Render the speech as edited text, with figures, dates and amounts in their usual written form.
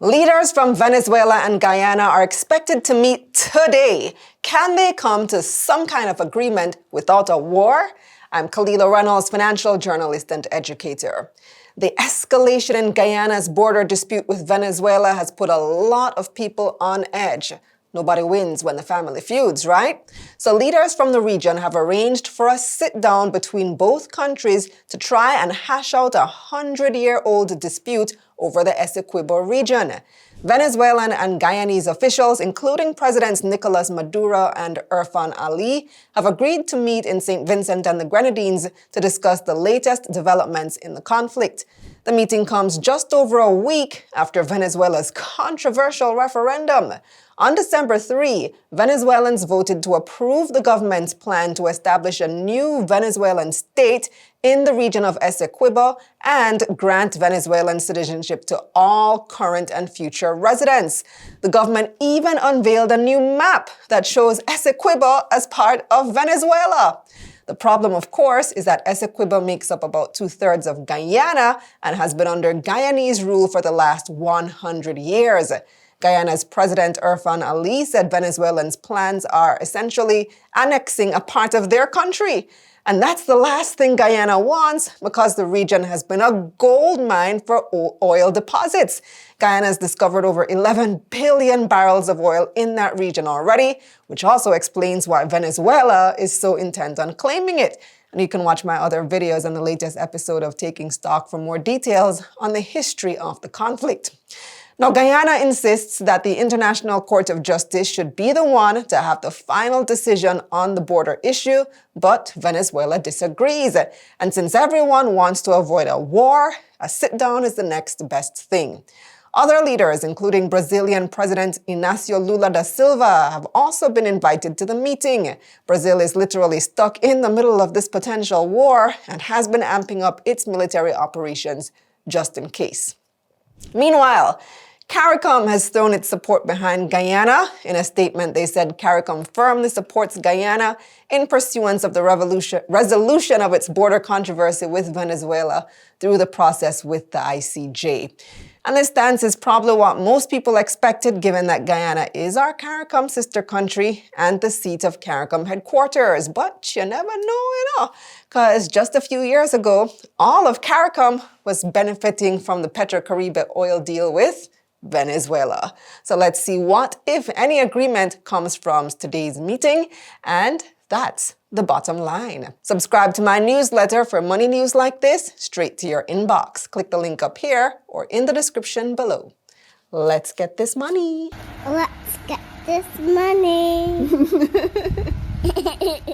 Leaders from Venezuela and Guyana are expected to meet today. Can they come to some kind of agreement without a war? I'm Kalila Reynolds, financial journalist and educator. The escalation in Guyana's border dispute with Venezuela has put a lot of people on edge. Nobody wins when the family feuds, right? So leaders from the region have arranged for a sit-down between both countries to try and hash out a 100-year-old dispute over the Essequibo region. Venezuelan and Guyanese officials, including Presidents Nicolas Maduro and Irfan Ali, have agreed to meet in St. Vincent and the Grenadines to discuss the latest developments in the conflict. The meeting comes just over a week after Venezuela's controversial referendum. On December 3, Venezuelans voted to approve the government's plan to establish a new Venezuelan state in the region of Essequibo and grant Venezuelan citizenship to all current and future residents. The government even unveiled a new map that shows Essequibo as part of Venezuela. The problem, of course, is that Essequibo makes up about 2/3 of Guyana and has been under Guyanese rule for the last 100 years. Guyana's President Irfan Ali said Venezuelans' plans are essentially annexing a part of their country. And that's the last thing Guyana wants because the region has been a gold mine for oil deposits. Guyana has discovered over 11 billion barrels of oil in that region already, which also explains why Venezuela is so intent on claiming it. And you can watch my other videos on the latest episode of Taking Stock for more details on the history of the conflict. Now, Guyana insists that the International Court of Justice should be the one to have the final decision on the border issue, but Venezuela disagrees. And since everyone wants to avoid a war, a sit-down is the next best thing. Other leaders, including Brazilian President Inácio Lula da Silva, have also been invited to the meeting. Brazil is literally stuck in the middle of this potential war and has been amping up its military operations just in case. Meanwhile, CARICOM has thrown its support behind Guyana. In a statement, they said CARICOM firmly supports Guyana in pursuance of the resolution of its border controversy with Venezuela through the process with the ICJ. And this stance is probably what most people expected, given that Guyana is our CARICOM sister country and the seat of CARICOM headquarters. But you never know, because just a few years ago, all of CARICOM was benefiting from the Petrocaribe oil deal with Venezuela. So let's see what, if any, agreement comes from today's meeting. And that's the bottom line. Subscribe to my newsletter for money news like this straight to your inbox. Click the link up here or in the description below. Let's get this money. Let's get this money.